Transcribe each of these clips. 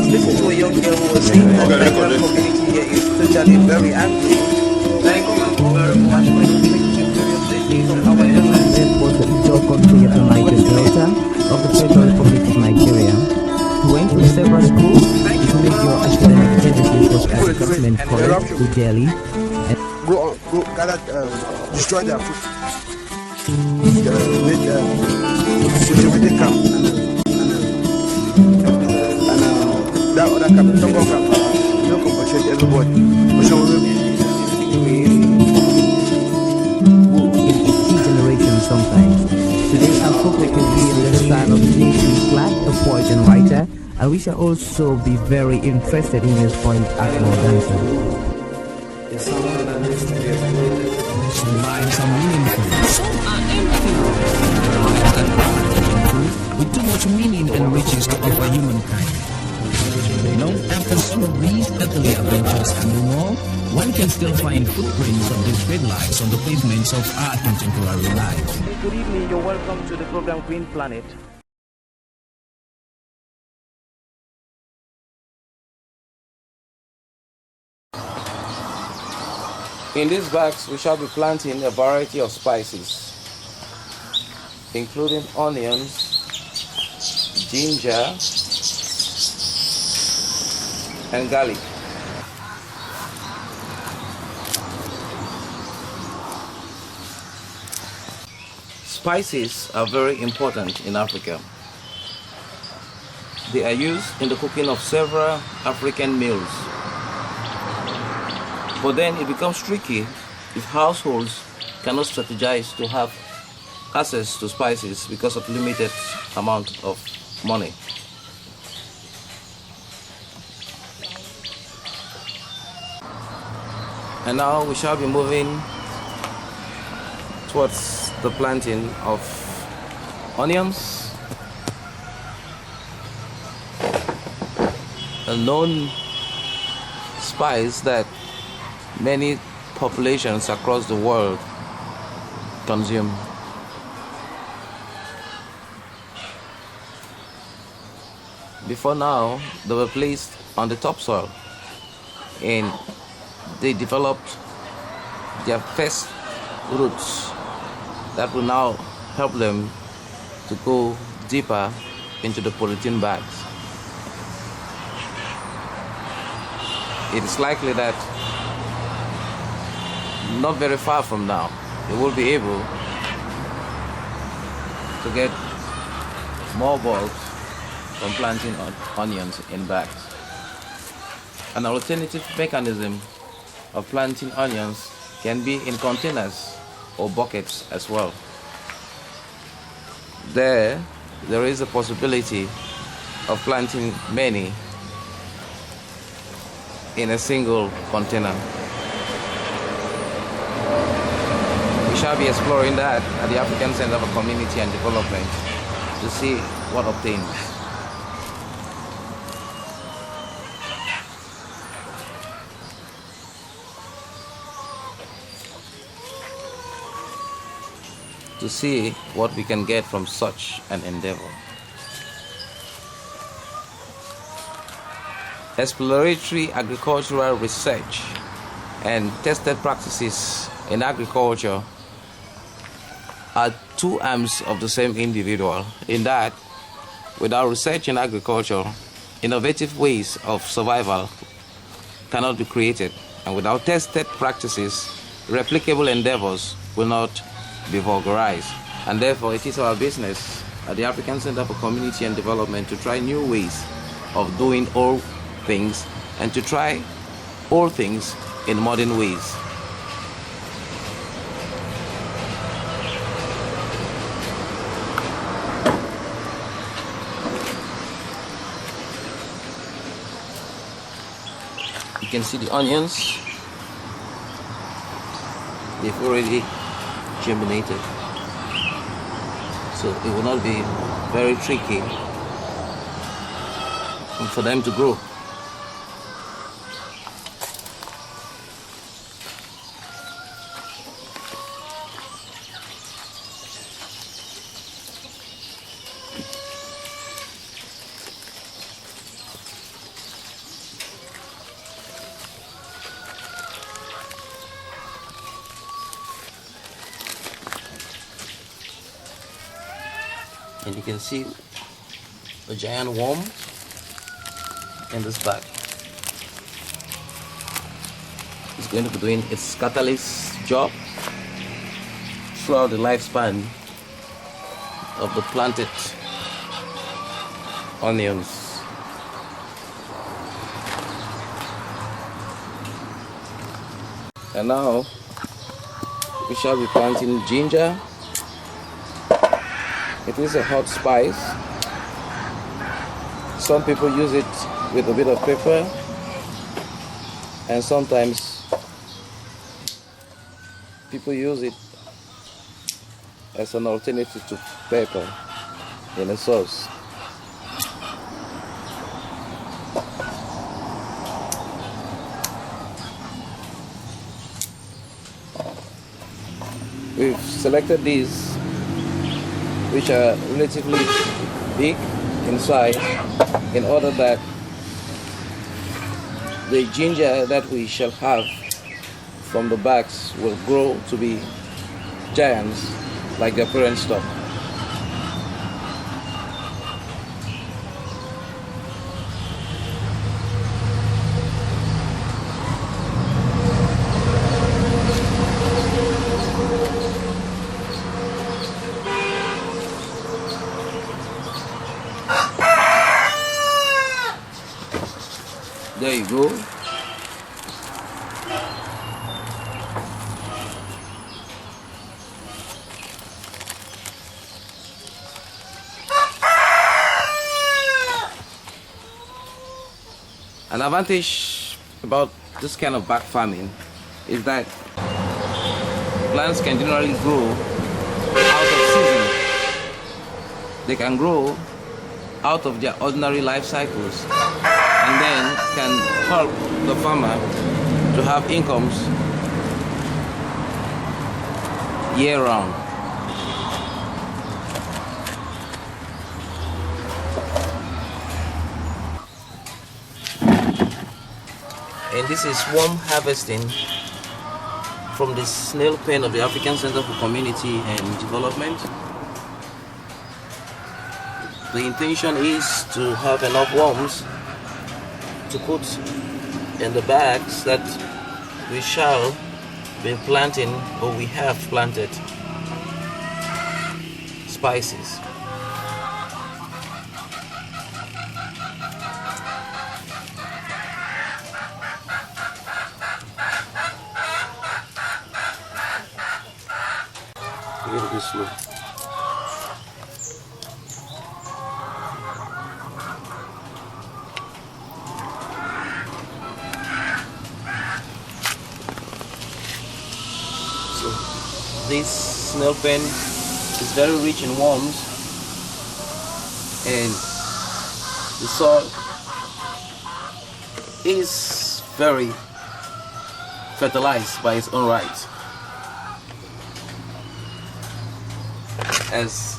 listened to a young girl who was saying that the Nigerian community here is totally very angry. Thank you very much for your from our government. Was the Ijaw country of the Niger Delta of the Federal Republic of Nigeria. He went to several schools. His major academic services was at the government college to Delhi. Go gather, destroy their food. Make security camp and that other camp, Tongo camp. You don't compensate everybody. Sometimes. Today our focus will be on the style of J.P. Clark, a poet and writer, and we shall also be very interested in his point as a dancer. Lines are meaningful, some are empty. With too much meaning and riches to offer humankind. Long after some of these earthly adventures and more, one can still find footprints of these great lives on the pavements of our contemporary life. Good evening, you're welcome to the program Green Planet. In these bags, we shall be planting a variety of spices, including onions, ginger, and garlic. Spices are very important in Africa. They are used in the cooking of several African meals. But then it becomes tricky if households cannot strategize to have access to spices because of limited amount of money. And now we shall be moving towards the planting of onions, a known spice that many populations across the world consume. Before now, they were placed on the topsoil and they developed their first roots that will now help them to go deeper into the polythene bags. It is likely that not very far from now, they will be able to get more bulbs from planting onions in bags. An alternative mechanism of planting onions can be in containers or buckets as well. There is a possibility of planting many in a single container. We shall be exploring that at the African Center for Community and Development to see what obtains. To see what we can get from such an endeavor. Exploratory agricultural research and tested practices in agriculture are two arms of the same individual, in that without research in agriculture, innovative ways of survival cannot be created, and without tested practices, replicable endeavors will not be vulgarized. And therefore it is our business at the African Center for Community and Development to try new ways of doing all things and to try all things in modern ways. You can see the onions, they've already germinated, so it will not be very tricky for them to grow. and you can see a giant worm in this bag. It's going to be doing its catalyst job throughout the lifespan of the planted onions. And now we shall be planting ginger. It is a hot spice. Some people use it with a bit of pepper, and sometimes people use it as an alternative to pepper in a sauce. We've selected these, which are relatively big in size, in order that the ginger that we shall have from the bags will grow to be giants like their parent stock. There you go. An advantage about this kind of bag farming is that plants can generally grow out of season. They can grow out of their ordinary life cycles, and then can help the farmer to have incomes year round. And this is worm harvesting from the snail pen of the African Center for Community and Development. The intention is to have enough worms to put in the bags that we shall be planting, or we have planted, spices. A little bit slow. So this snail pen is very rich in worms, and the soil is very fertilized by its own right, as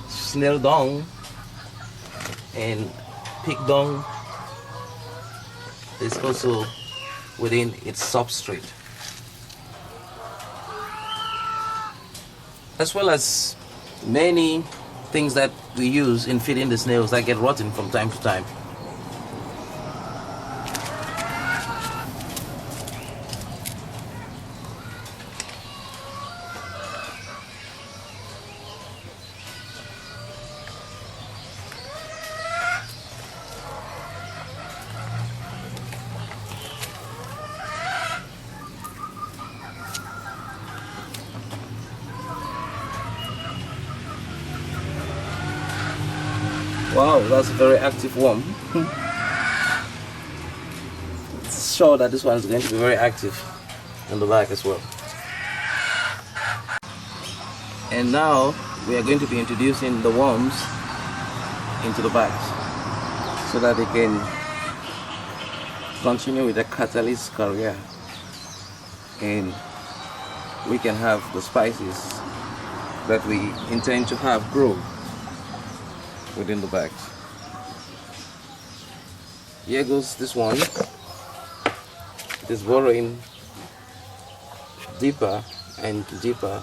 snail dung and pig dung is also within its substrate, as well as many things that we use in feeding the snails that get rotten from time to time. Wow, that's a very active worm. It's sure that this one is going to be very active in the back as well. And now we are going to be introducing the worms into the bags so that they can continue with the catalyst career, and we can have the spices that we intend to have grow within the bags. Here goes this one. It is burrowing deeper and deeper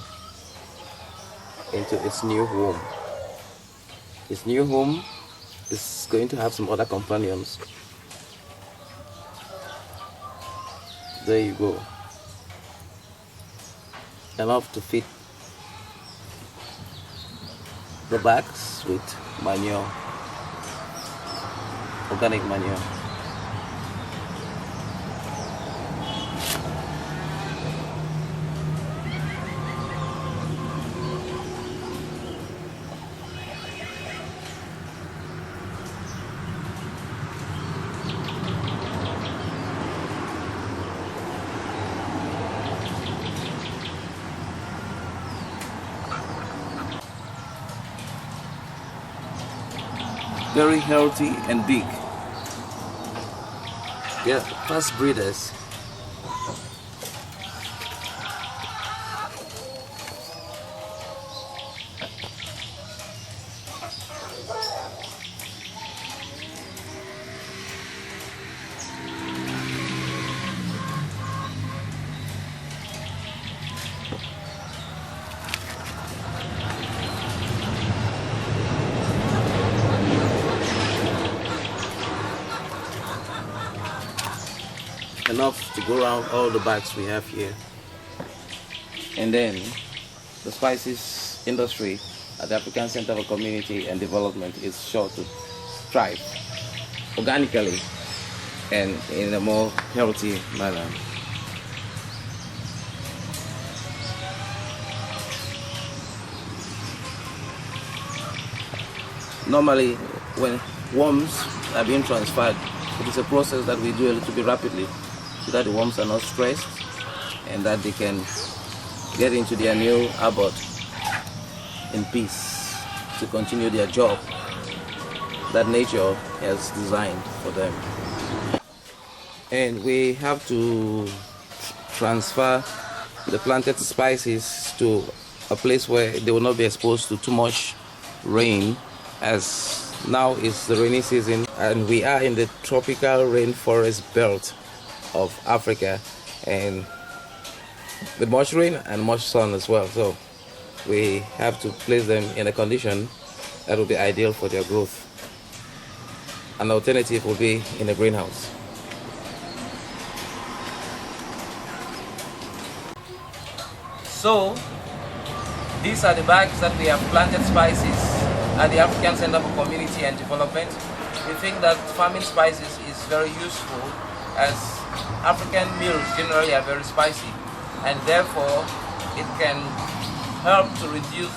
into its new home. His new home is going to have some other companions. There you go. Enough to fit the bags with manure, organic manure. Very healthy and big. They are fast breeders. Enough to go around all the bags we have here. And then the spices industry at the African Center for Community and Development is sure to thrive organically and in a more healthy manner. Normally, when worms are being transferred, it is a process that we do a little bit rapidly, so that the worms are not stressed and that they can get into their new abode in peace to continue their job that nature has designed for them. And we have to transfer the planted spices to a place where they will not be exposed to too much rain, as now is the rainy season and we are in the tropical rainforest belt of Africa, and with much rain and much sun as well, so we have to place them in a condition that will be ideal for their growth. An alternative will be in a greenhouse. So these are the bags that we have planted spices at the African Center for Community and Development. We think that farming spices is very useful, as African meals generally are very spicy, and therefore it can help to reduce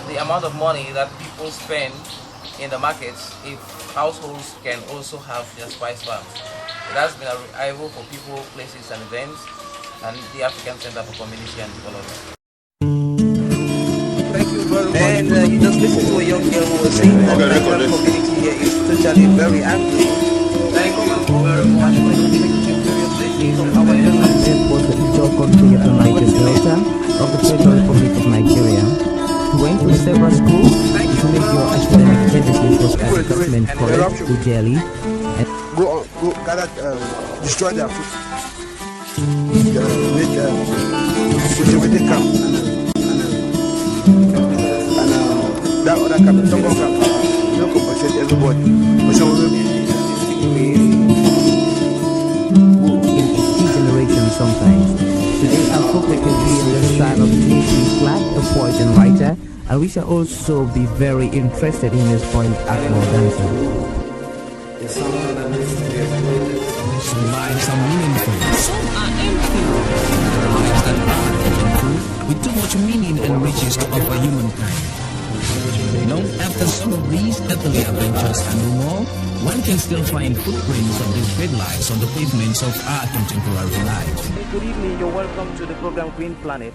the amount of money that people spend in the markets if households can also have their spice farms. It has been Arrey Ivo for people, places and events, and the African Center for Community and Development. Thank you very much. And you just listen to a young girl who was saying that the African community here is totally very angry. Thank you very much for listening to various places. Our journalist was the Ivo country of the Niger Delta of the Federal Republic of Nigeria. He went to several schools to make your academic services was as government college to Delhi. Go gather, destroy their food. Make cultivated camp. And that other camp, Tongo camp, you don't compensate everybody. But some of them, generation sometimes. Today our focus will be on the style of T.C. Clark, a poet and writer, and we shall also be very interested in his point Akmo dancing. Some lives are meaningful, some are empty. Lives that are meaningful, with too much meaning and riches to offer humankind. Long after some of these earthly adventures and no more, one can still find footprints of these great lives on the pavements of our contemporary lives. Good evening, you're welcome to the program Green Planet.